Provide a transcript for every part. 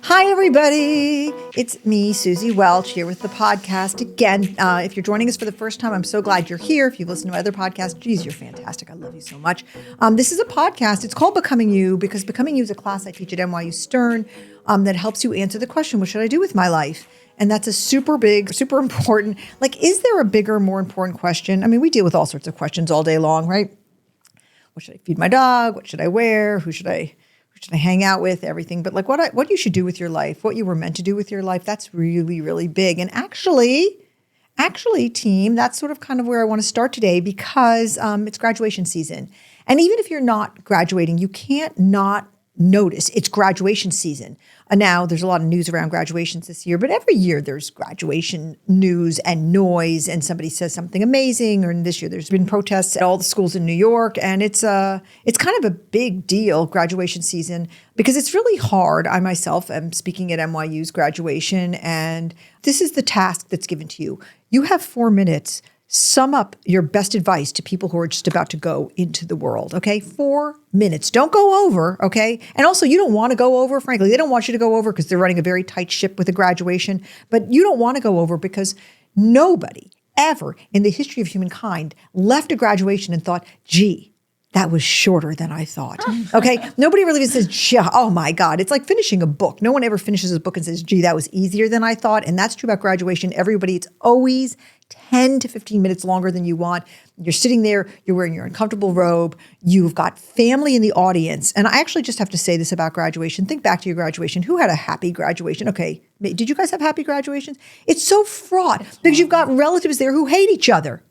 Hi, everybody. It's me, Suzy Welch, here with the podcast. Again, if you're joining us for the first time, I'm so glad you're here. If you've listened to other podcasts, geez, you're fantastic. I love you so much. This is a podcast. It's called Becoming You because Becoming You is a class I teach at NYU Stern that helps you answer the question, what should I do with my life? And that's a super big, super important, like, is there a bigger, more important question? I mean, we deal with all sorts of questions all day long, right? What should I feed my dog? What should I wear? Who should I hang out with? Everything. But like what you should do with your life, what you were meant to do with your life, that's really, really big. And actually, team, that's sort of kind of where I want to start today because it's graduation season. And even if you're not graduating, you can't not notice it's graduation season. Now, there's a lot of news around graduations this year, but every year there's graduation news and noise, and somebody says something amazing. Or this year there's been protests at all the schools in New York, and it's kind of a big deal, graduation season, because it's really hard. I myself am speaking at NYU's graduation, and this is the task that's given to you. You have 4 minutes. Sum up your best advice to people who are just about to go into the world, okay? 4 minutes. Don't go over, okay? And also, you don't want to go over, frankly. They don't want you to go over because they're running a very tight ship with a graduation. But you don't want to go over because nobody ever in the history of humankind left a graduation and thought, gee, that was shorter than I thought, okay? Nobody really even says, gee, oh my God. It's like finishing a book. No one ever finishes a book and says, gee, that was easier than I thought. And that's true about graduation. Everybody, it's always 10 to 15 minutes longer than you want. You're sitting there, you're wearing your uncomfortable robe, you've got family in the audience. And I actually just have to say this about graduation. Think back to your graduation. Who had a happy graduation? Okay, did you guys have happy graduations? It's so fraught because you've got relatives there who hate each other.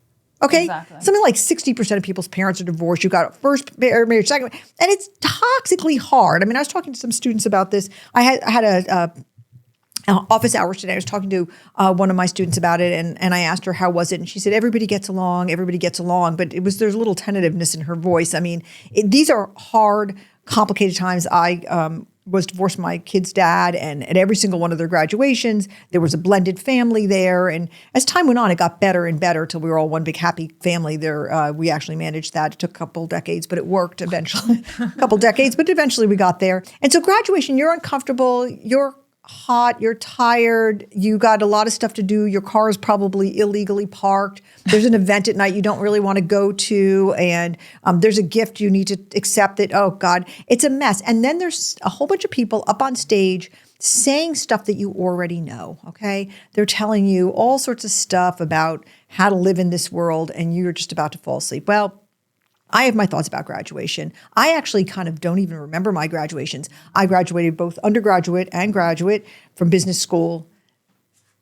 Okay? Exactly. Something like 60% of people's parents are divorced. You've got first marriage, second, and it's toxically hard. I mean, I was talking to some students about this. I had a office hours today. I was talking to one of my students about it, and I asked her, how was it? And she said, everybody gets along, but there's a little tentativeness in her voice. I mean, these are hard, complicated times. I was divorced from my kid's dad, and at every single one of their graduations, there was a blended family there. And as time went on, it got better and better till we were all one big happy family there. We actually managed that. It took a couple decades, but it worked eventually. A couple decades, but eventually we got there. And so graduation, you're uncomfortable, you're hot, you're tired, you got a lot of stuff to do, your car is probably illegally parked, there's an event at night you don't really want to go to, and there's a gift you need to accept that, oh God, it's a mess. And then there's a whole bunch of people up on stage saying stuff that you already know, okay? They're telling you all sorts of stuff about how to live in this world, and you're just about to fall asleep. Well, I have my thoughts about graduation. I actually kind of don't even remember my graduations. I graduated both undergraduate and graduate from business school.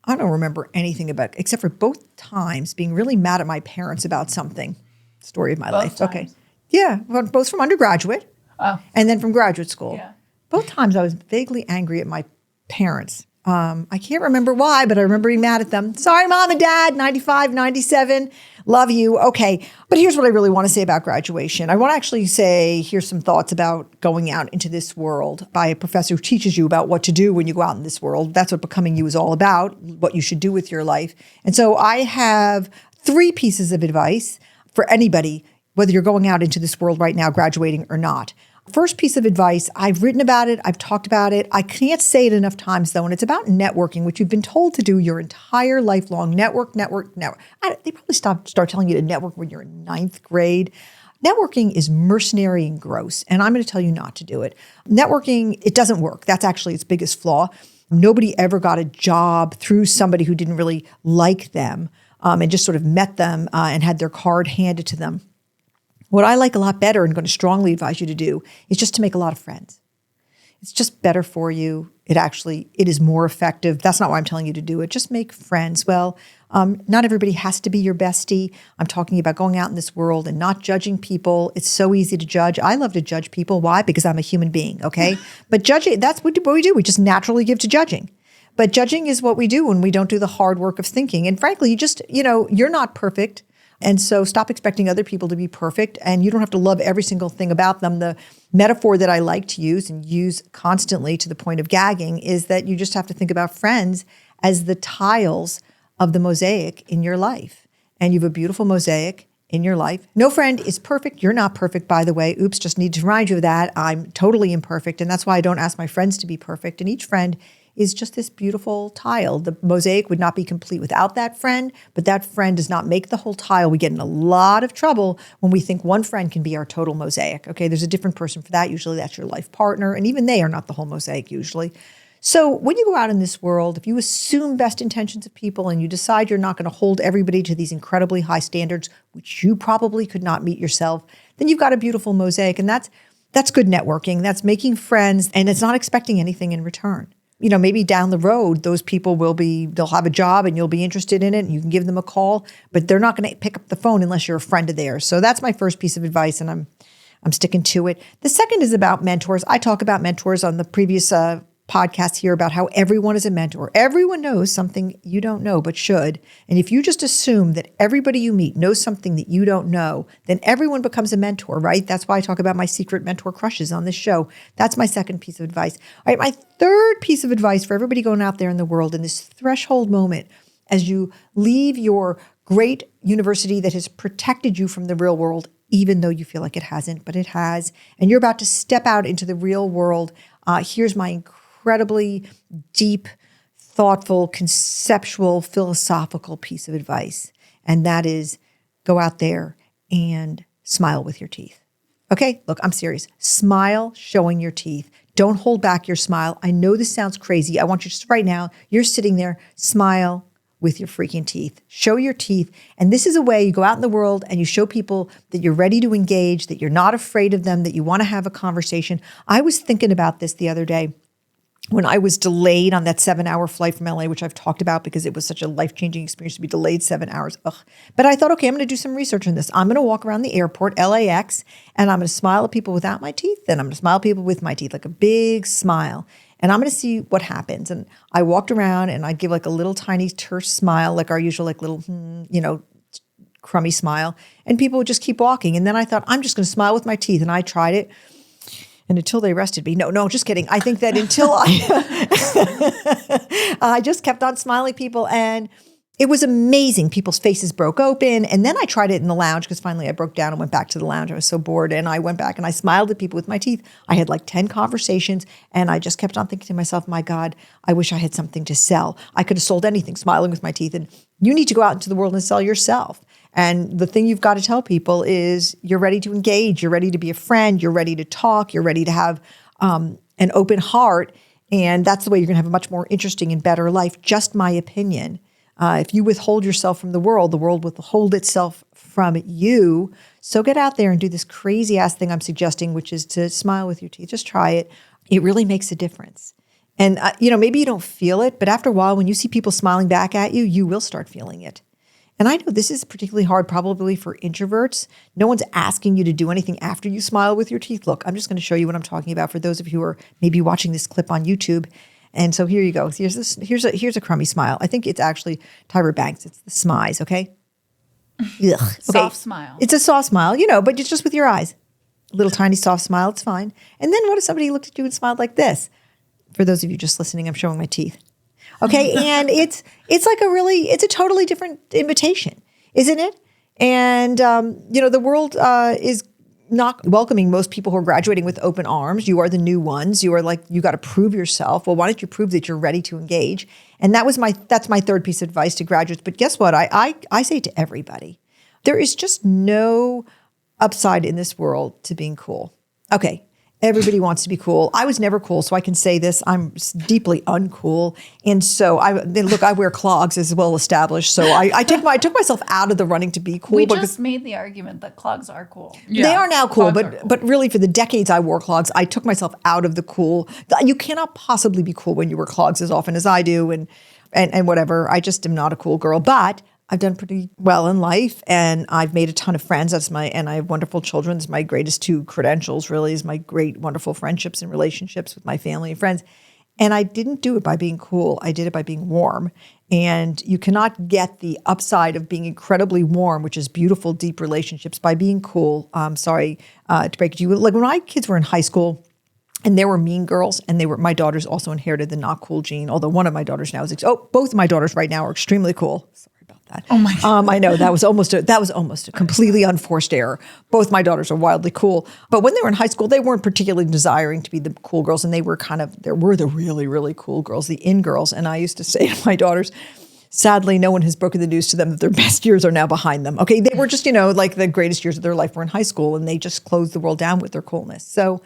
I don't remember anything about, except for both times being really mad at my parents about something. Story of my life. Times. Okay. Yeah, well, both from undergraduate and then from graduate school. Yeah. Both times I was vaguely angry at my parents. I can't remember why, but I remember being mad at them. Sorry, Mom and Dad, 95, 97. Love you. Okay. But here's what I really want to say about graduation. I want to actually say, here's some thoughts about going out into this world by a professor who teaches you about what to do when you go out in this world. That's what Becoming You is all about, what you should do with your life. And so I have 3 pieces of advice for anybody, whether you're going out into this world right now, graduating or not. First piece of advice, I've written about it, I've talked about it. I can't say it enough times, though, and it's about networking, which you've been told to do your entire life long. Network. They probably start telling you to network when you're in 9th grade. Networking is mercenary and gross, and I'm going to tell you not to do it. Networking, it doesn't work. That's actually its biggest flaw. Nobody ever got a job through somebody who didn't really like them and just sort of met them and had their card handed to them. What I like a lot better and going to strongly advise you to do is just to make a lot of friends. It's just better for you. It is more effective. That's not why I'm telling you to do it. Just make friends. Well, not everybody has to be your bestie. I'm talking about going out in this world and not judging people. It's so easy to judge. I love to judge people. Why? Because I'm a human being, okay? But judging, that's what we do. We just naturally give to judging. But judging is what we do when we don't do the hard work of thinking. And frankly, you're not perfect. And so stop expecting other people to be perfect, and you don't have to love every single thing about them. The metaphor that I like to use and use constantly to the point of gagging is that you just have to think about friends as the tiles of the mosaic in your life. And you have a beautiful mosaic, in your life. No friend is perfect. You're not perfect, by the way. Oops, just need to remind you of that. I'm totally imperfect. And that's why I don't ask my friends to be perfect. And each friend is just this beautiful tile. The mosaic would not be complete without that friend, but that friend does not make the whole tile. We get in a lot of trouble when we think one friend can be our total mosaic. Okay, there's a different person for that. Usually that's your life partner. And even they are not the whole mosaic usually. So when you go out in this world, if you assume best intentions of people and you decide you're not going to hold everybody to these incredibly high standards, which you probably could not meet yourself, then you've got a beautiful mosaic. And that's good networking. That's making friends, and it's not expecting anything in return. Maybe down the road, those people they'll have a job and you'll be interested in it and you can give them a call, but they're not going to pick up the phone unless you're a friend of theirs. So that's my first piece of advice, and I'm sticking to it. The second is about mentors. I talk about mentors on the previous podcast here about how everyone is a mentor. Everyone knows something you don't know, but should. And if you just assume that everybody you meet knows something that you don't know, then everyone becomes a mentor, right? That's why I talk about my secret mentor crushes on this show. That's my second piece of advice. All right, my third piece of advice for everybody going out there in the world in this threshold moment, as you leave your great university that has protected you from the real world, even though you feel like it hasn't, but it has, and you're about to step out into the real world, here's my incredibly deep, thoughtful, conceptual, philosophical piece of advice. And that is go out there and smile with your teeth. Okay, look, I'm serious. Smile showing your teeth. Don't hold back your smile. I know this sounds crazy. I want you just right now, you're sitting there, smile with your freaking teeth. Show your teeth. And this is a way you go out in the world and you show people that you're ready to engage, that you're not afraid of them, that you want to have a conversation. I was thinking about this the other day when I was delayed on that 7-hour flight from LA, which I've talked about because it was such a life-changing experience to be delayed 7 hours. Ugh. But I thought, okay, I'm going to do some research on this. I'm going to walk around the airport, LAX, and I'm going to smile at people without my teeth, then I'm going to smile at people with my teeth, like a big smile. And I'm going to see what happens. And I walked around and I'd give like a little tiny terse smile, like our usual like little, crummy smile. And people would just keep walking. And then I thought, I'm just going to smile with my teeth. And I tried it. And until they arrested me. No, just kidding. I think that until I just kept on smiling at people, and it was amazing. People's faces broke open. And then I tried it in the lounge because finally I broke down and went back to the lounge. I was so bored. And I went back and I smiled at people with my teeth. I had like 10 conversations, and I just kept on thinking to myself, my God, I wish I had something to sell. I could have sold anything smiling with my teeth. And you need to go out into the world and sell yourself. And the thing you've got to tell people is you're ready to engage, you're ready to be a friend, you're ready to talk, you're ready to have an open heart. And that's the way you're going to have a much more interesting and better life. Just my opinion. If you withhold yourself from the world will withhold itself from you. So get out there and do this crazy ass thing I'm suggesting, which is to smile with your teeth. Just try it. It really makes a difference. And maybe you don't feel it, but after a while, when you see people smiling back at you, you will start feeling it. And I know this is particularly hard probably for introverts. No one's asking you to do anything after you smile with your teeth. Look, I'm just going to show you what I'm talking about for those of you who are maybe watching this clip on YouTube. And so here you go. Here's a crummy smile. I think it's actually Tyra Banks. It's the smize, okay? Ugh. Okay. Soft smile. It's a soft smile, but it's just with your eyes. A little tiny soft smile, it's fine. And then what if somebody looked at you and smiled like this? For those of you just listening, I'm showing my teeth. Okay, and it's a totally different invitation, isn't it? And the world is not welcoming most people who are graduating with open arms. You are the new ones. You are like, you got to prove yourself. Well, why don't you prove that you're ready to engage? And that's my third piece of advice to graduates. But guess what? I say to everybody, there is just no upside in this world to being cool. Okay. Everybody wants to be cool. I was never cool, so I can say this. I'm deeply uncool. And so I wear clogs, as well established. So I took myself out of the running to be cool. We just made the argument that clogs are cool. Yeah, they are now cool, but really for the decades I wore clogs, I took myself out of the cool. You cannot possibly be cool when you wear clogs as often as I do and whatever. I just am not a cool girl. But I've done pretty well in life, and I've made a ton of friends. And I have wonderful children. It's my greatest two credentials, really, is my great, wonderful friendships and relationships with my family and friends. And I didn't do it by being cool. I did it by being warm. And you cannot get the upside of being incredibly warm, which is beautiful, deep relationships, by being cool. Sorry to break it to you. Like when my kids were in high school, and there were mean girls, and my daughters also inherited the not cool gene. Although one of my daughters now both of my daughters right now are extremely cool. Sorry about that. Oh my God. I know that was almost a completely unforced error. Both my daughters are wildly cool, but when they were in high school, they weren't particularly desiring to be the cool girls, and they were the really, really cool girls, the in girls. And I used to say to my daughters, sadly, no one has broken the news to them that their best years are now behind them. Okay, they were just, like the greatest years of their life were in high school, and they just closed the world down with their coolness. So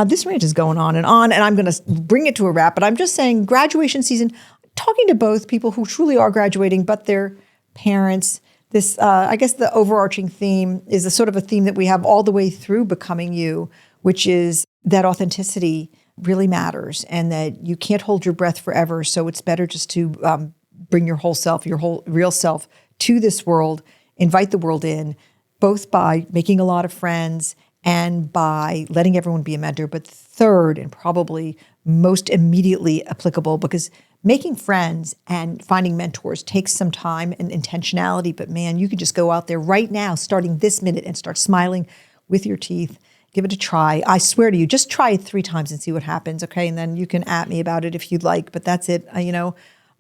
this rant is going on, and I'm going to bring it to a wrap. But I'm just saying, graduation season, talking to both people who truly are graduating, but their parents. This, I guess, the overarching theme is a sort of a theme that we have all the way through Becoming You, which is that authenticity really matters, and that you can't hold your breath forever. So it's better just to bring your whole self, your whole real self to this world, invite the world in, both by making a lot of friends and by letting everyone be a mentor. But third, and probably most immediately applicable, because making friends and finding mentors takes some time and intentionality. But man, you can just go out there right now, starting this minute, and start smiling with your teeth. Give it a try. I swear to you, just try it 3 times and see what happens, okay? And then you can at me about it if you'd like. But that's it.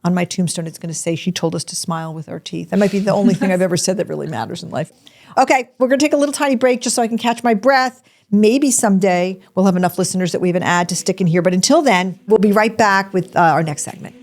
On my tombstone, it's going to say, she told us to smile with our teeth. That might be the only thing I've ever said that really matters in life. Okay, we're going to take a little tiny break just so I can catch my breath. Maybe someday we'll have enough listeners that we have an ad to stick in here. But until then, we'll be right back with our next segment.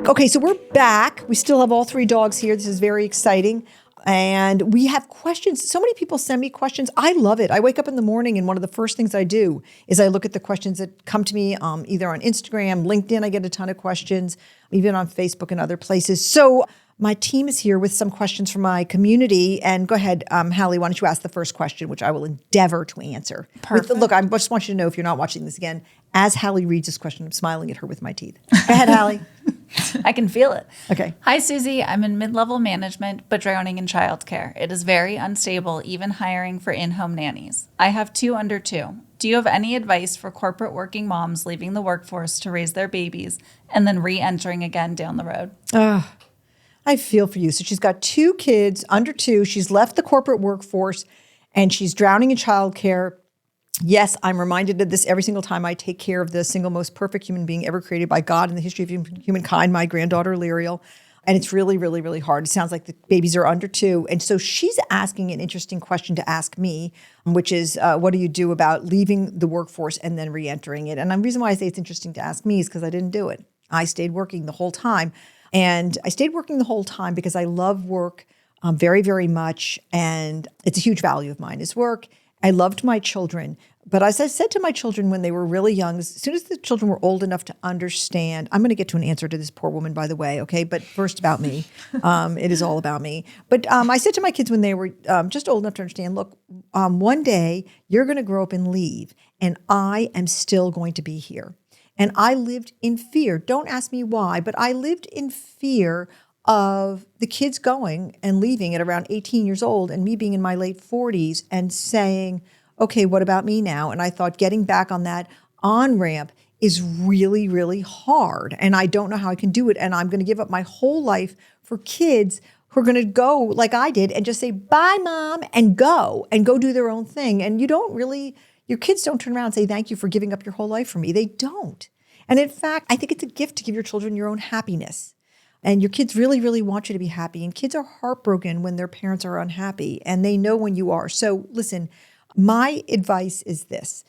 Okay, so we're back. We still have all 3 dogs here. This is very exciting. And we have questions. So many people send me questions. I love it. I wake up in the morning, and one of the first things I do is I look at the questions that come to me either on Instagram, LinkedIn. I get a ton of questions, even on Facebook and other places. So my team is here with some questions from my community. And go ahead, Hallie, why don't you ask the first question, which I will endeavor to answer. Perfect. Look, I just want you to know, if you're not watching this again, as Hallie reads this question, I'm smiling at her with my teeth. Go ahead, Hallie. I can feel it. Okay. Hi, Suzy. I'm in mid-level management, but drowning in childcare. It is very unstable, even hiring for in-home nannies. I have 2 under 2. Do you have any advice for corporate working moms leaving the workforce to raise their babies and then re-entering again down the road? I feel for you. So she's got 2 kids under 2. She's left the corporate workforce, and she's drowning in childcare. Yes, I'm reminded of this every single time I take care of the single most perfect human being ever created by God in the history of humankind, my granddaughter, Lyriel. And it's really, really, really hard. It sounds like the babies are under 2. And so she's asking an interesting question to ask me, which is, what do you do about leaving the workforce and then re-entering it? And the reason why I say it's interesting to ask me is because I didn't do it. I stayed working the whole time. And I stayed working the whole time because I love work very, very much. And it's a huge value of mine is work. I loved my children. But as I said to my children when they were really young, as soon as the children were old enough to understand, I'm going to get to an answer to this poor woman, by the way, okay? But first about me. It is all about me. But I said to my kids when they were just old enough to understand, look, one day you're going to grow up and leave, and I am still going to be here. And I lived in fear. Don't ask me why, but I lived in fear of the kids going and leaving at around 18 years old and me being in my late 40s and saying, okay, what about me now? And I thought getting back on that on-ramp is really, really hard. And I don't know how I can do it. And I'm going to give up my whole life for kids who are going to go like I did and just say, bye, Mom, and go do their own thing. And your kids don't turn around and say, thank you for giving up your whole life for me. They don't. And in fact, I think it's a gift to give your children your own happiness. And your kids really, really want you to be happy. And kids are heartbroken when their parents are unhappy, and they know when you are. So listen, my advice is this.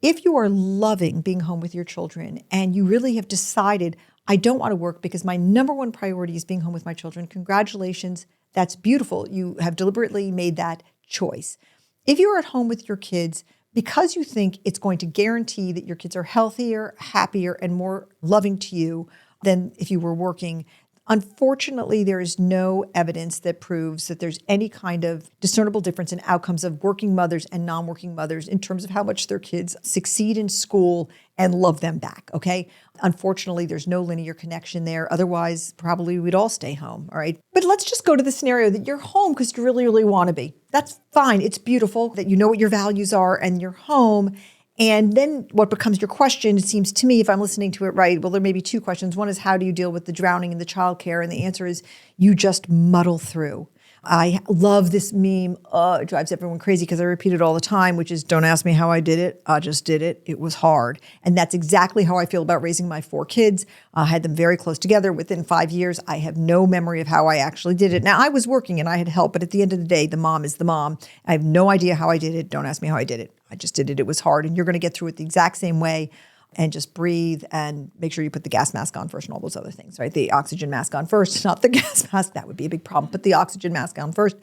If you are loving being home with your children and you really have decided, I don't want to work because my number one priority is being home with my children, congratulations. That's beautiful. You have deliberately made that choice. If you're at home with your kids because you think it's going to guarantee that your kids are healthier, happier, and more loving to you than if you were working, unfortunately, there is no evidence that proves that there's any kind of discernible difference in outcomes of working mothers and non-working mothers in terms of how much their kids succeed in school and love them back, okay? Unfortunately, there's no linear connection there. Otherwise, probably we'd all stay home, all right? But let's just go to the scenario that you're home because you really, really want to be. That's fine. It's beautiful that you know what your values are and you're home. And then what becomes your question, it seems to me, if I'm listening to it right, well, there may be 2 questions. One is, how do you deal with the drowning in the childcare? And the answer is, you just muddle through. I love this meme. It drives everyone crazy because I repeat it all the time, which is, don't ask me how I did it. I just did it. It was hard. And that's exactly how I feel about raising my 4 kids. I had them very close together within 5 years. I have no memory of how I actually did it. Now, I was working and I had help, but at the end of the day, the mom is the mom. I have no idea how I did it. Don't ask me how I did it. I just did it. It was hard. And you're going to get through it the exact same way. And just breathe and make sure you put the gas mask on first and all those other things, right? The oxygen mask on first, not the gas mask. That would be a big problem. Put the oxygen mask on first.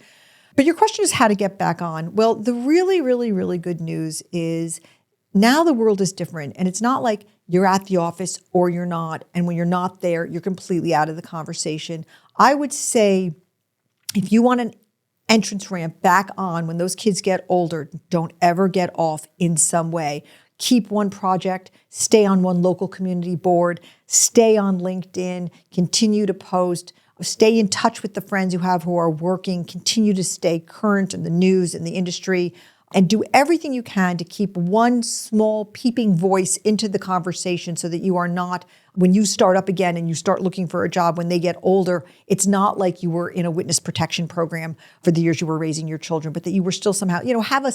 But your question is how to get back on. Well, the really, really, really good news is now the world is different. And it's not like you're at the office or you're not. And when you're not there, you're completely out of the conversation. I would say if you want an entrance ramp back on when those kids get older, don't ever get off in some way. Keep one project, stay on one local community board, stay on LinkedIn, continue to post, stay in touch with the friends you have who are working, continue to stay current in the news and the industry, and do everything you can to keep one small peeping voice into the conversation so that you are not, when you start up again and you start looking for a job when they get older, it's not like you were in a witness protection program for the years you were raising your children, but that you were still somehow, have a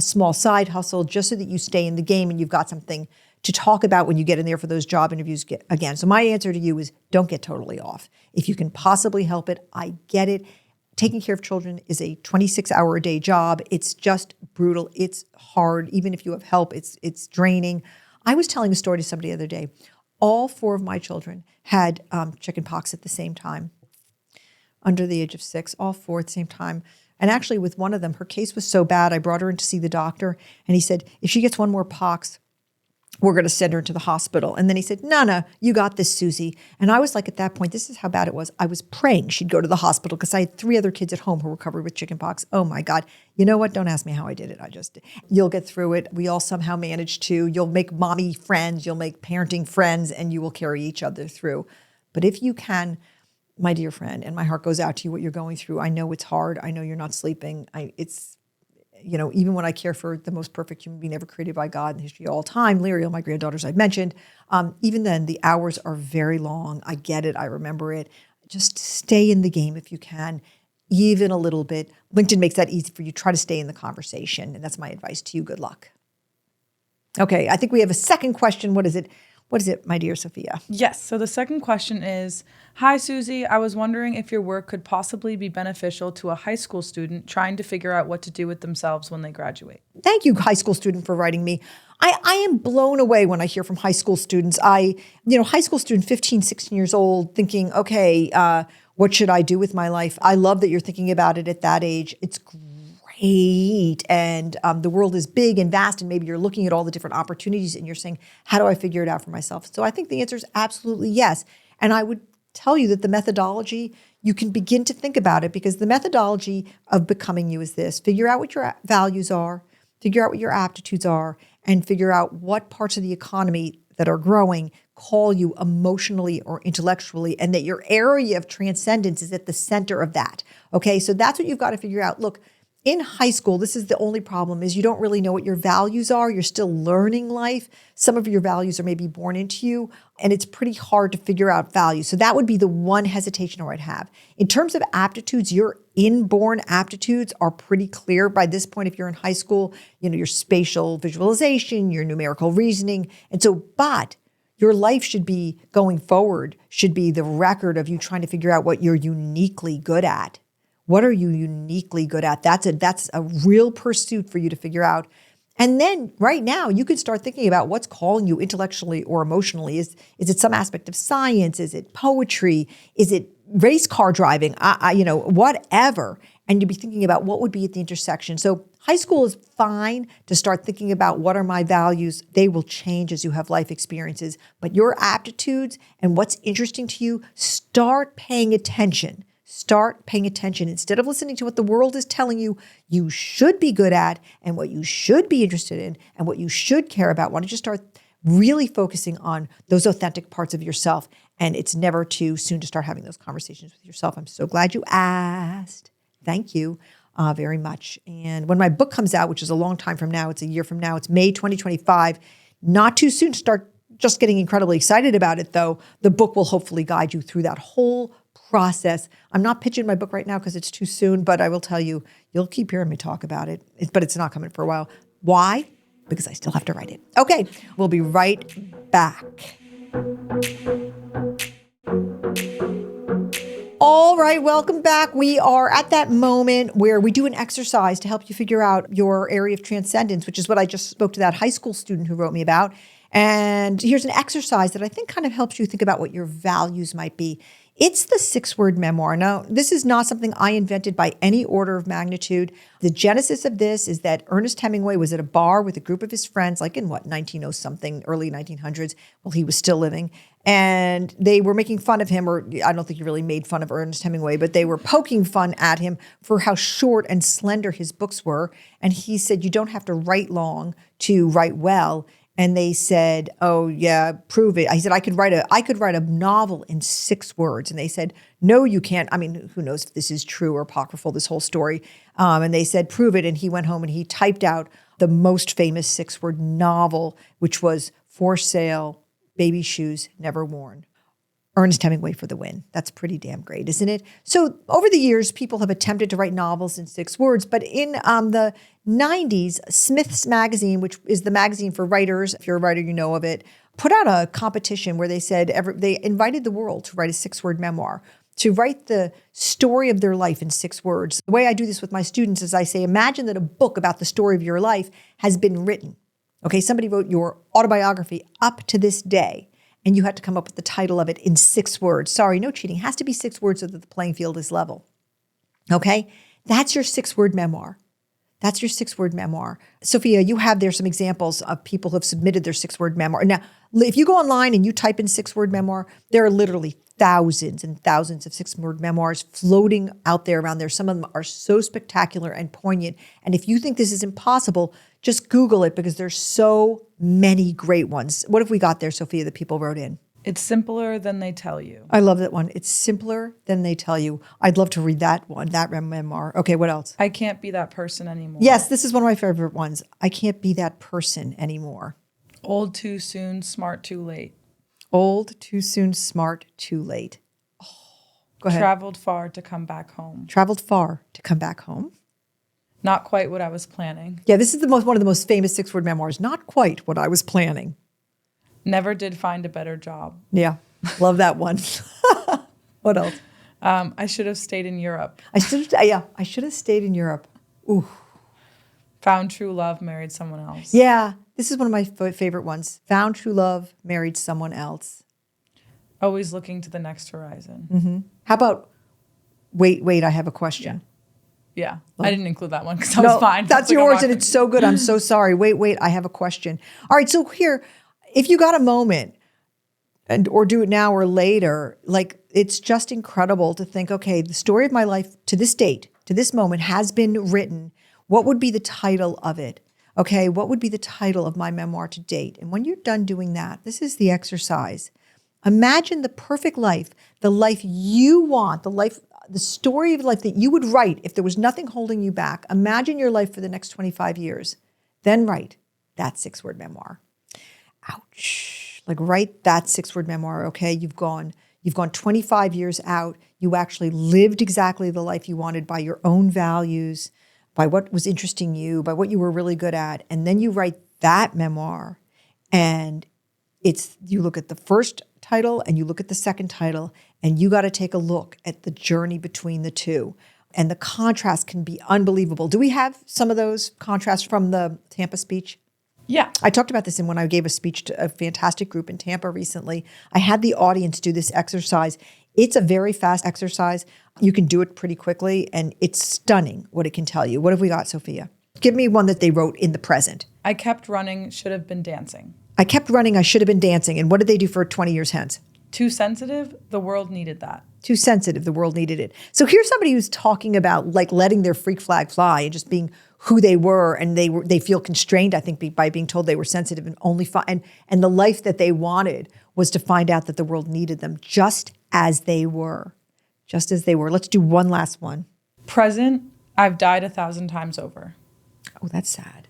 small side hustle just so that you stay in the game and you've got something to talk about when you get in there for those job interviews again. So my answer to you is don't get totally off. If you can possibly help it, I get it. Taking care of children is a 26-hour-a-day job. It's just brutal. It's hard. Even if you have help, it's draining. I was telling a story to somebody the other day. All 4 of my children had chicken pox at the same time, under the age of 6, all 4 at the same time. And actually with one of them, her case was so bad, I brought her in to see the doctor, and he said, if she gets one more pox, we're going to send her to the hospital. And then he said, no, you got this, Suzy. And I was like, at that point, this is how bad it was. I was praying she'd go to the hospital because I had 3 other kids at home who were covered with chickenpox. Oh my God. You know what? Don't ask me how I did it. You'll get through it. We all somehow manage to. You'll make mommy friends. You'll make parenting friends, and you will carry each other through. But if you can, my dear friend, and my heart goes out to you, what you're going through. I know it's hard. I know you're not sleeping. Even when I care for the most perfect human being ever created by God in the history of all time, Lyriel, my granddaughters I've mentioned, even then the hours are very long. I get it. I remember it. Just stay in the game if you can, even a little bit. LinkedIn makes that easy for you. Try to stay in the conversation. And that's my advice to you. Good luck. Okay, I think we have a second question. What is it? What is it, my dear Sophia? Yes. So the second question is, hi, Suzy. I was wondering if your work could possibly be beneficial to a high school student trying to figure out what to do with themselves when they graduate. Thank you, high school student, for writing me. I am blown away when I hear from high school students. High school student, 15, 16 years old, thinking, okay, what should I do with my life? I love that you're thinking about it at that age. It's great. And the world is big and vast, and maybe you're looking at all the different opportunities and you're saying, how do I figure it out for myself? So I think the answer is absolutely yes. And I would tell you that the methodology, you can begin to think about it, because the methodology of becoming you is this: figure out what your values are, figure out what your aptitudes are, and figure out what parts of the economy that are growing call you emotionally or intellectually, and that your area of transcendence is at the center of that. Okay, so that's what you've got to figure out. Look, in high school, this is the only problem, is you don't really know what your values are. You're still learning life. Some of your values are maybe born into you, and it's pretty hard to figure out values. So that would be the one hesitation I would have. In terms of aptitudes, your inborn aptitudes are pretty clear by this point. If you're in high school, your spatial visualization, your numerical reasoning. And so, but your life should be, going forward, should be the record of you trying to figure out what you're uniquely good at. What are you uniquely good at? That's a real pursuit for you to figure out. And then right now you can start thinking about what's calling you intellectually or emotionally. Is it some aspect of science? Is it poetry? Is it race car driving? Whatever. And you'd be thinking about what would be at the intersection. So high school is fine to start thinking about what are my values. They will change as you have life experiences. But your aptitudes and what's interesting to you, start paying attention. Start paying attention instead of listening to what the world is telling you you should be good at and what you should be interested in and what you should care about. Why don't you start really focusing on those authentic parts of yourself? And it's never too soon to start having those conversations with yourself. I'm so glad you asked. Thank you very much. And when my book comes out, which is a long time from now, it's a year from now, it's May 2025, not too soon to start just getting incredibly excited about it, though. The book will hopefully guide you through that whole process. I'm not pitching my book right now because it's too soon, but I will tell you, you'll keep hearing me talk about it, but it's not coming for a while. Why? Because I still have to write it. Okay, we'll be right back. All right, welcome back. We are at that moment where we do an exercise to help you figure out your area of transcendence, which is what I just spoke to that high school student who wrote me about. And here's an exercise that I think kind of helps you think about what your values might be. It's the 6-word memoir. Now, this is not something I invented by any order of magnitude. The genesis of this is that Ernest Hemingway was at a bar with a group of his friends, like in 1900-something, early 1900s, while he was still living. And they were making fun of him, or I don't think he really made fun of Ernest Hemingway, but they were poking fun at him for how short and slender his books were. And he said, you don't have to write long to write well. And they said, oh yeah, prove it. I said, I could write a novel in 6 words. And they said, no, you can't. I mean, who knows if this is true or apocryphal, this whole story. And they said, prove it. And he went home and he typed out the most famous 6-word novel, which was For Sale, Baby Shoes Never Worn. Ernest Hemingway for the win. That's pretty damn great, isn't it? So over the years, people have attempted to write novels in 6 words, but in the 90s, Smith's Magazine, which is the magazine for writers, if you're a writer, you know of it, put out a competition where they said they invited the world to write a 6-word memoir, to write the story of their life in 6 words. The way I do this with my students is I say, imagine that a book about the story of your life has been written. Okay, somebody wrote your autobiography up to this day, and you had to come up with the title of it in 6 words. Sorry, no cheating. It has to be 6 words so that the playing field is level. Okay? That's your 6-word memoir. That's your 6-word memoir. Sophia, you have there some examples of people who have submitted their 6-word memoir. Now, if you go online and you type in 6-word memoir, there are literally thousands and thousands of 6-word memoirs floating out there around there. Some of them are so spectacular and poignant. And if you think this is impossible, just Google it because there's so many great ones. What have we got there, Sophia, that people wrote in? It's simpler than they tell you. I love that one. It's simpler than they tell you. I'd love to read that one, that memoir. Okay, what else? I can't be that person anymore. Yes, this is one of my favorite ones. I can't be that person anymore. Old too soon, smart too late. Old too soon, smart too late. Oh, go ahead. Traveled far to come back home. Traveled far to come back home. Not quite what I was planning. Yeah, this is one of the most famous 6-word memoirs. Not quite what I was planning. Never did find a better job. Yeah, love that one. What else? I should have stayed in Europe. I should have stayed in Europe. Ooh. Found true love, married someone else. Yeah, this is one of my favorite ones. Found true love, married someone else. Always looking to the next horizon. Mm-hmm. How about, wait, I have a question. Yeah. I didn't include that one because I was fine. That's yours, and it's so good. I'm so sorry. Wait, I have a question. All right, so here, if you got a moment, or do it now or later, like it's just incredible to think, okay, the story of my life to this date, to this moment has been written. What would be the title of it? Okay, what would be the title of my memoir to date? And when you're done doing that, this is the exercise. Imagine the perfect life, the life you want, the story of life that you would write if there was nothing holding you back. Imagine your life for the next 25 years. Then write that 6-word memoir. Ouch. Like write that 6-word memoir, okay? You've gone 25 years out. You actually lived exactly the life you wanted by your own values, by what was interesting you, by what you were really good at. And then you write that memoir, and you look at the first title and you look at the second title, and you got to take a look at the journey between the two. And the contrast can be unbelievable. Do we have some of those contrasts from the Tampa speech? Yeah. I talked about this when I gave a speech to a fantastic group in Tampa recently. I had the audience do this exercise. It's a very fast exercise. You can do it pretty quickly, and it's stunning what it can tell you. What have we got, Sophia? Give me one that they wrote in the present. I kept running, should have been dancing. I kept running, I should have been dancing. And what did they do for 20 years hence? Too sensitive, the world needed that. Too sensitive, the world needed it. So here's somebody who's talking about like letting their freak flag fly and just being who they were, and they feel constrained, I think, by being told they were sensitive and only and the life that they wanted was to find out that the world needed them just as they were. Just as they were. Let's do one last one. Present, I've died 1,000 times over. Oh, that's sad.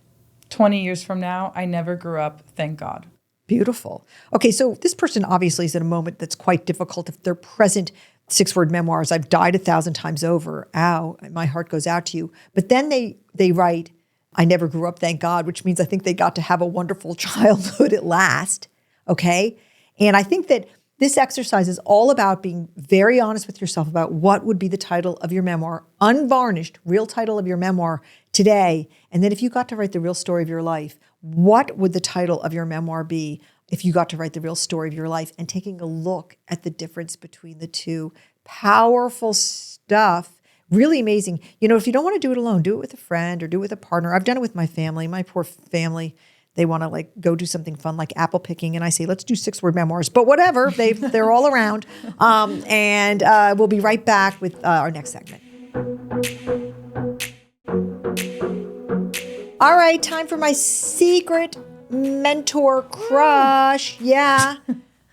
20 years from now, I never grew up, thank God. Beautiful. Okay, so this person obviously is in a moment that's quite difficult. If their present 6-word memoirs. I've died 1,000 times over. Ow, my heart goes out to you. But then they write, I never grew up, thank God, which means I think they got to have a wonderful childhood at last. Okay. And I think that this exercise is all about being very honest with yourself about what would be the title of your memoir, unvarnished, real title of your memoir today. And then if you got to write the real story of your life, what would the title of your memoir be if you got to write the real story of your life? And taking a look at the difference between the two. Powerful stuff. Really amazing. If you don't want to do it alone, do it with a friend or do it with a partner. I've done it with my family, my poor family. They want to go do something fun like apple picking. And I say, let's do 6-word memoirs. But whatever, they're all around. And we'll be right back with our next segment. All right, time for my secret mentor crush. Yeah.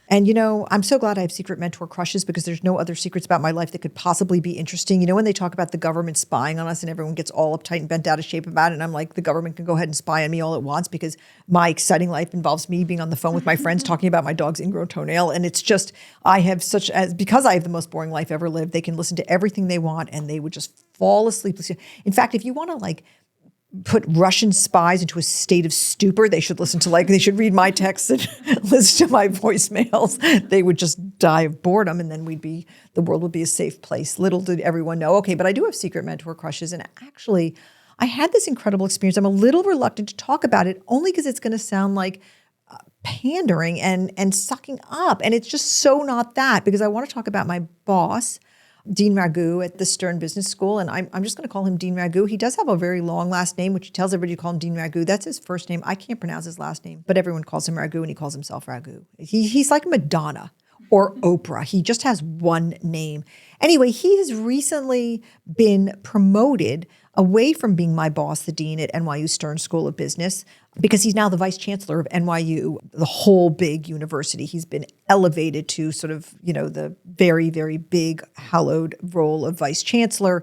And, I'm so glad I have secret mentor crushes because there's no other secrets about my life that could possibly be interesting. When they talk about the government spying on us and everyone gets all uptight and bent out of shape about it, and I'm like, the government can go ahead and spy on me all it wants because my exciting life involves me being on the phone with my friends talking about my dog's ingrown toenail. And it's just, because I have the most boring life ever lived, they can listen to everything they want and they would just fall asleep. In fact, if you want to put Russian spies into a state of stupor, they should listen to they should read my texts and listen to my voicemails. They would just die of boredom and then the world would be a safe place. Little did everyone know. Okay, but I do have secret mentor crushes. And actually, I had this incredible experience. I'm a little reluctant to talk about it only because it's going to sound like pandering and sucking up. And it's just so not that, because I want to talk about my boss, Dean Ragu at the Stern Business School. And I'm just going to call him Dean Ragu. He does have a very long last name, which he tells everybody to call him Dean Ragu. That's his first name. I can't pronounce his last name, but everyone calls him Ragu and he calls himself Ragu. He's like Madonna or Oprah. He just has one name. Anyway, he has recently been promoted away from being my boss, the dean at NYU Stern School of Business, because he's now the vice chancellor of NYU, the whole big university. He's been elevated to sort of, the very, very big hallowed role of vice chancellor.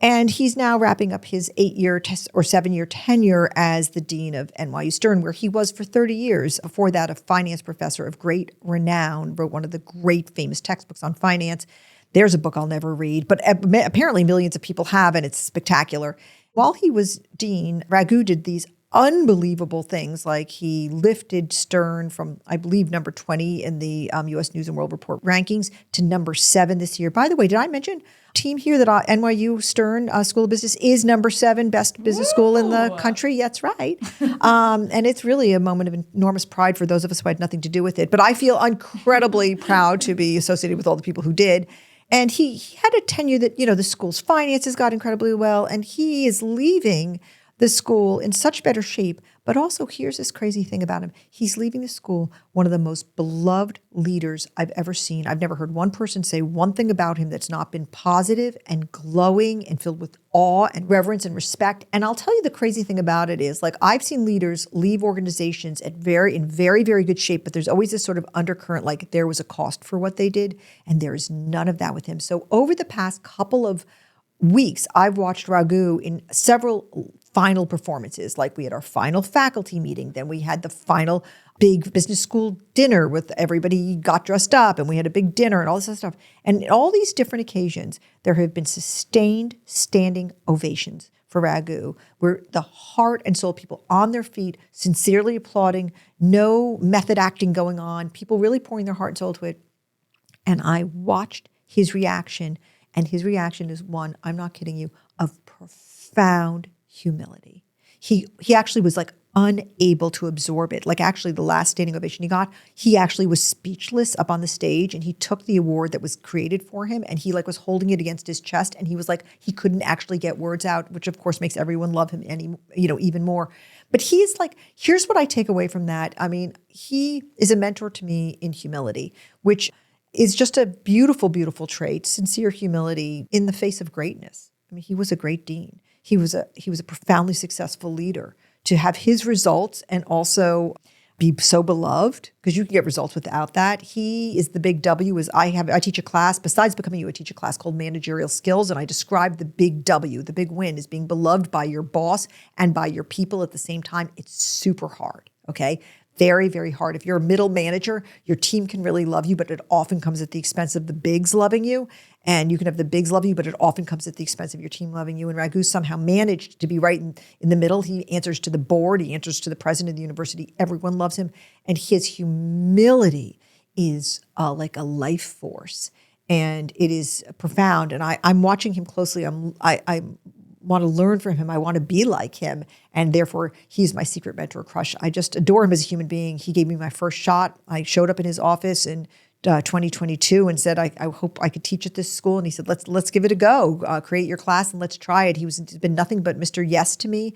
And he's now wrapping up his 8-year or 7-year tenure as the dean of NYU Stern, where he was for 30 years. Before that, a finance professor of great renown, wrote one of the great famous textbooks on finance. There's a book I'll never read, but apparently millions of people have, and it's spectacular. While he was dean, Ragu did these unbelievable things, like he lifted Stern from, I believe, number 20 in the U.S. News and World Report rankings to number 7 this year. By the way, did I mention team here that NYU Stern School of Business is number 7 best business school in the country? That's right. And it's really a moment of enormous pride for those of us who had nothing to do with it. But I feel incredibly proud to be associated with all the people who did. And he had a tenure that, the school's finances got incredibly well, and he is leaving the school in such better shape. But also, here's this crazy thing about him. He's leaving the school one of the most beloved leaders I've ever seen. I've never heard one person say one thing about him that's not been positive and glowing and filled with awe and reverence and respect. And I'll tell you the crazy thing about it is, I've seen leaders leave organizations in very, very good shape, but there's always this sort of undercurrent, like there was a cost for what they did, and there is none of that with him. So over the past couple of weeks, I've watched Ragu in several final performances. Like we had our final faculty meeting, then we had the final big business school dinner with everybody got dressed up, and we had a big dinner and all this other stuff. And in all these different occasions, there have been sustained standing ovations for Ragu, where the heart and soul, people on their feet, sincerely applauding, no method acting going on, people really pouring their heart and soul to it. And I watched his reaction, and his reaction is one, I'm not kidding you, of profound humility. He actually was unable to absorb it. Actually, the last standing ovation he got, he actually was speechless up on the stage, and he took the award that was created for him, and he was holding it against his chest, and he was he couldn't actually get words out, which of course makes everyone love him even more. But he's here's what I take away from that. I mean, he is a mentor to me in humility, which is just a beautiful, beautiful trait, sincere humility in the face of greatness. I mean, he was a great dean. He was a profoundly successful leader. To have his results and also be so beloved, because you can get results without that. He is the big W. I teach a class, besides becoming you, I teach a class called Managerial Skills, and I describe the big W, the big win, as being beloved by your boss and by your people at the same time. It's super hard, okay? very, very hard. If you're a middle manager, your team can really love you, but it often comes at the expense of the bigs loving you. And you can have the bigs love you, but it often comes at the expense of your team loving you. And Raghu somehow managed to be right in the middle. He answers to the board. He answers to the president of the university. Everyone loves him. And his humility is like a life force. And it is profound. And I'm watching him closely. I want to learn from him. I want to be like him. And therefore, he's my secret mentor crush. I just adore him as a human being. He gave me my first shot. I showed up in his office in 2022 and said, I hope I could teach at this school. And he said, let's give it a go. Create your class and let's try it. He's been nothing but Mr. Yes to me.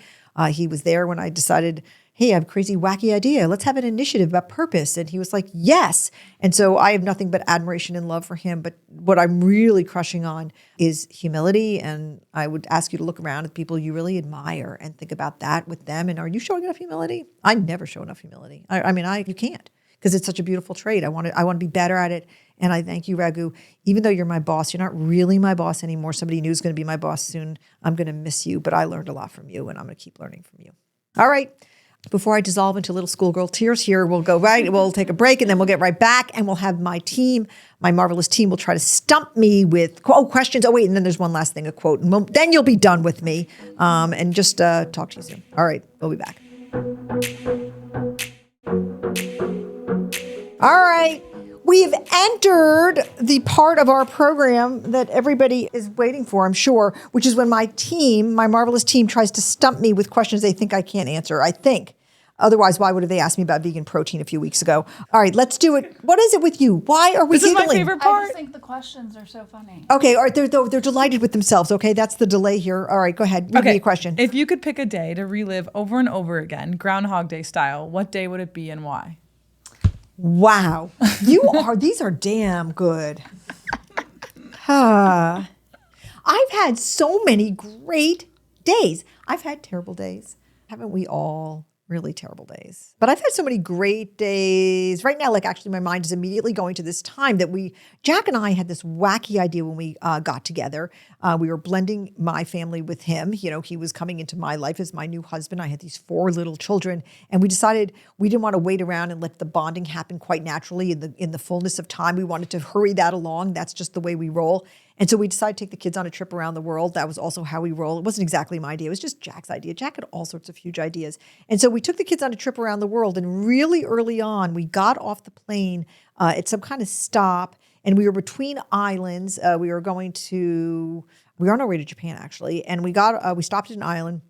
He was there when I decided, hey, I have a crazy, wacky idea. Let's have an initiative about purpose. And he was like, yes. And so I have nothing but admiration and love for him. But what I'm really crushing on is humility. And I would ask you to look around at people you really admire and think about that with them. And are you showing enough humility? I never show enough humility. You can't, because it's such a beautiful trait. I want to be better at it. And I thank you, Raghu. Even though you're my boss, you're not really my boss anymore. Somebody new is going to be my boss soon. I'm going to miss you, but I learned a lot from you, and I'm going to keep learning from you. All right. Before I dissolve into little schoolgirl tears here, we'll take a break, and then we'll get right back, and we'll have my team, my marvelous team, will try to stump me with questions. Oh, wait, and then there's one last thing, a quote. And then you'll be done with me, and just talk to you soon. All right, we'll be back. All right. We've entered the part of our program that everybody is waiting for, I'm sure, which is when my team, my marvelous team, tries to stump me with questions they think I can't answer, I think. Otherwise, why would have they asked me about vegan protein a few weeks ago? All right, let's do it. What is it with you? Why are we This giggling? is my favorite part. I just think the questions are so funny. Okay, all right, they're delighted with themselves, okay? That's the delay here. All right, go ahead. Read me a question. If you could pick a day to relive over and over again, Groundhog Day style, what day would it be and why? Wow. These are damn good. I've had so many great days. I've had terrible days. Haven't we all? Really terrible days. But I've had so many great days. Right now, like actually my mind is immediately going to this time that Jack and I had this wacky idea when we got together. We were blending my family with him. You know, he was coming into my life as my new husband. I had these 4 little children, and we decided we didn't want to wait around and let the bonding happen quite naturally in the fullness of time. We wanted to hurry that along. That's just the way we roll. And so we decided to take the kids on a trip around the world. That was also how we roll. It wasn't exactly my idea. It was just Jack's idea. Jack had all sorts of huge ideas. And so we took the kids on a trip around the world. And really early on, we got off the plane at some kind of stop. And we were between islands. We were on our way to Japan, actually. And we stopped at an island.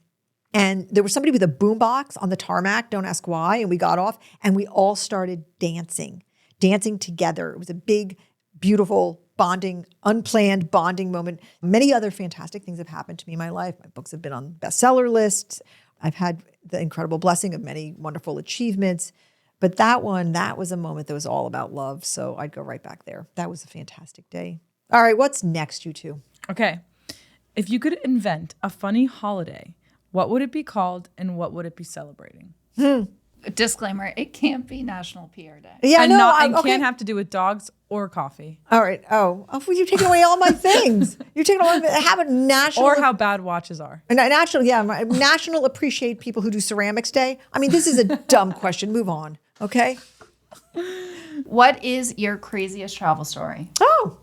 And there was somebody with a boombox on the tarmac. Don't ask why. And we got off. And we all started dancing together. It was a big, beautiful unplanned bonding moment. Many other fantastic things have happened to me in my life. My books have been on bestseller lists. I've had the incredible blessing of many wonderful achievements. But that was a moment that was all about love. So I'd go right back there. That was a fantastic day. All right, what's next, you two? Okay. If you could invent a funny holiday, what would it be called and what would it be celebrating? Disclaimer, it can't be National PR Day. Yeah, And can't have to do with dogs or coffee. All right. Oh, well, you're taking away all my things. You're taking away. Have a national. Or how bad watches are. National appreciate people who do ceramics day. I mean, this is a dumb question. Move on. Okay. What is your craziest travel story? Oh.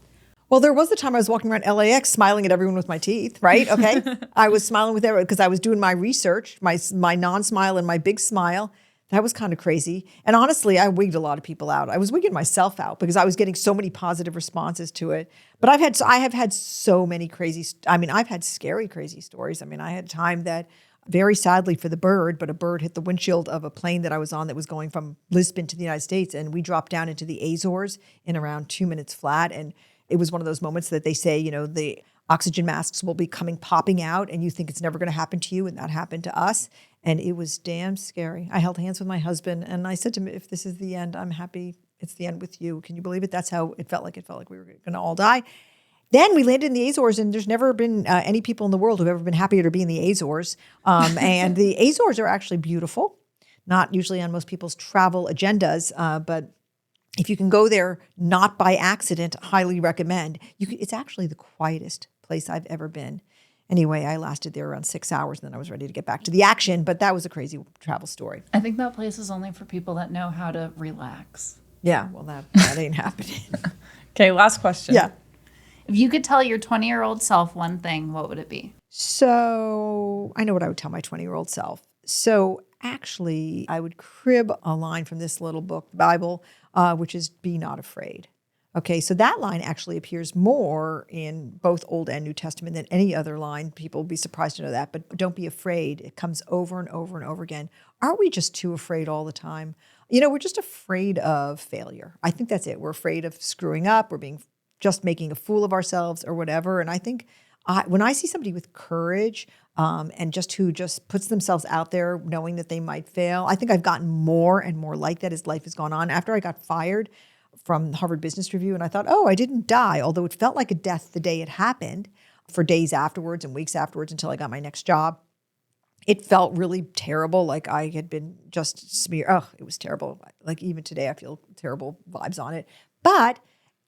Well, there was the time I was walking around LAX smiling at everyone with my teeth, right? Okay. I was smiling with everyone because I was doing my research, my non-smile and my big smile. That was kind of crazy. And honestly, I wigged a lot of people out. I was wigging myself out because I was getting so many positive responses to it. But I have had so many I've had scary, crazy stories. I mean, I had a time that very sadly for the bird, but a bird hit the windshield of a plane that I was on that was going from Lisbon to the United States. And we dropped down into the Azores in around 2 minutes flat. And it was one of those moments that they say, the oxygen masks will be popping out and you think it's never going to happen to you. And that happened to us. And it was damn scary. I held hands with my husband and I said to him, if this is the end, I'm happy it's the end with you. Can you believe it? That's how it felt like. It felt like we were going to all die. Then we landed in the Azores, and there's never been any people in the world who've ever been happier to be in the Azores. And the Azores are actually beautiful, not usually on most people's travel agendas, but if you can go there not by accident, highly recommend. It's actually the quietest place I've ever been. Anyway, I lasted there around 6 hours, and then I was ready to get back to the action. But that was a crazy travel story. I think that place is only for people that know how to relax. Yeah, well, that ain't happening. Okay, last question. Yeah. If you could tell your 20-year-old self one thing, what would it be? So I know what I would tell my 20-year-old self. So actually, I would crib a line from this little book, Bible, which is "Be not afraid." Okay, so that line actually appears more in both Old and New Testament than any other line. People will be surprised to know that, but don't be afraid. It comes over and over and over again. Aren't we just too afraid all the time? We're just afraid of failure. I think that's it. We're afraid of screwing up. We're just making a fool of ourselves or whatever. And I think when I see somebody with courage and who just puts themselves out there knowing that they might fail, I think I've gotten more and more like that as life has gone on. After I got fired from Harvard Business Review, and I thought, I didn't die, although it felt like a death the day it happened, for days afterwards and weeks afterwards until I got my next job. It felt really terrible, like I had been just smeared. Oh, it was terrible. Like even today, I feel terrible vibes on it. But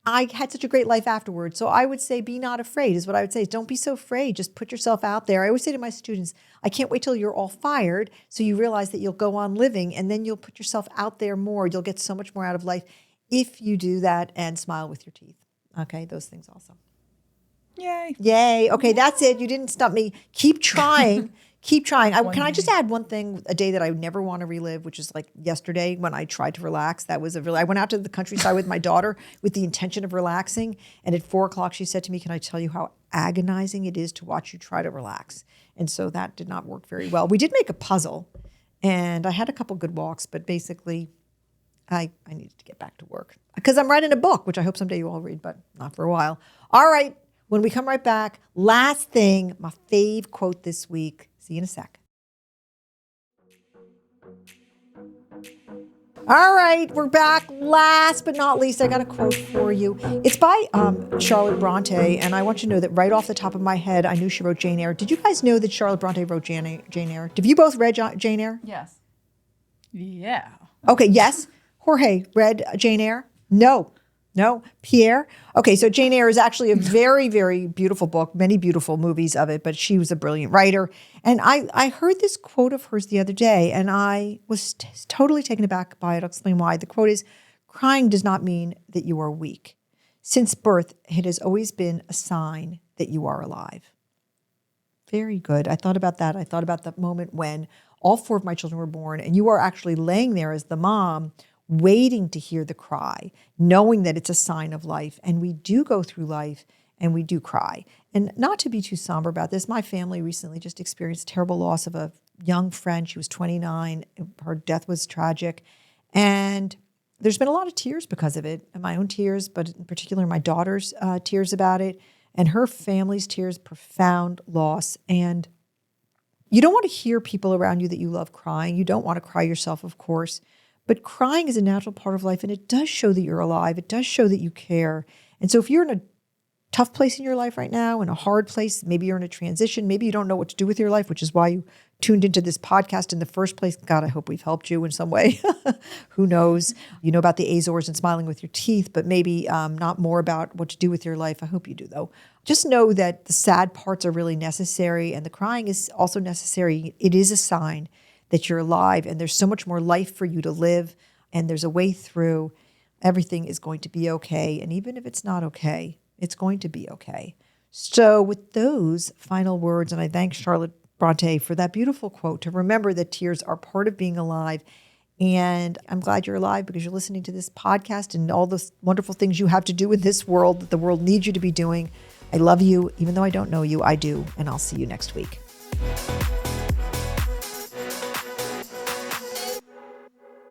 I had such a great life afterwards. So I would say, be not afraid is what I would say. Don't be so afraid. Just put yourself out there. I always say to my students, I can't wait till you're all fired so you realize that you'll go on living, and then you'll put yourself out there more. You'll get so much more out of life if you do that and smile with your teeth. Okay, those things also. Yay. Yay. Okay, that's it. You didn't stump me. Keep trying. Keep trying. Can I just add one thing, a day that I would never want to relive, which is like yesterday when I tried to relax. I went out to the countryside with my daughter with the intention of relaxing. And at 4:00, she said to me, can I tell you how agonizing it is to watch you try to relax? And so that did not work very well. We did make a puzzle, and I had a couple good walks, but basically I needed to get back to work because I'm writing a book, which I hope someday you all read, but not for a while. All right. When we come right back, last thing, my fave quote this week. See you in a sec. All right, we're back. Last but not least, I got a quote for you. It's by Charlotte Bronte, and I want you to know that right off the top of my head, I knew she wrote Jane Eyre. Did you guys know that Charlotte Bronte wrote Jane Eyre? Have you both read Jane Eyre? Yes. Yeah. Okay, yes. Jorge read Jane Eyre? No. Pierre? Okay, so Jane Eyre is actually a very, very beautiful book, many beautiful movies of it, but she was a brilliant writer. And I heard this quote of hers the other day, and I was totally taken aback by it. I'll explain why. The quote is, crying does not mean that you are weak. Since birth, it has always been a sign that you are alive. Very good. I thought about that. I thought about the moment when all 4 of my children were born, and you are actually laying there as the mom, waiting to hear the cry, knowing that it's a sign of life. And we do go through life and we do cry. And not to be too somber about this, my family recently just experienced a terrible loss of a young friend. She was 29. Her death was tragic. And there's been a lot of tears because of it, and my own tears, but in particular my daughter's tears about it, and her family's tears, profound loss. And you don't want to hear people around you that you love crying. You don't want to cry yourself, of course. But crying is a natural part of life, and it does show that you're alive. It does show that you care. And so if you're in a tough place in your life right now, in a hard place, maybe you're in a transition, maybe you don't know what to do with your life, which is why you tuned into this podcast in the first place. God, I hope we've helped you in some way. Who knows? You know about the Azores and smiling with your teeth, but maybe not more about what to do with your life. I hope you do, though. Just know that the sad parts are really necessary, and the crying is also necessary. It is a sign that you're alive, and there's so much more life for you to live, and there's a way through. Everything is going to be okay, and even if it's not okay, it's going to be okay. So with those final words, and I thank Charlotte Bronte for that beautiful quote, to remember that tears are part of being alive. And I'm glad you're alive because you're listening to this podcast and all the wonderful things you have to do in this world that the world needs you to be doing. I love you. Even though I don't know you, I do. And I'll see you next week.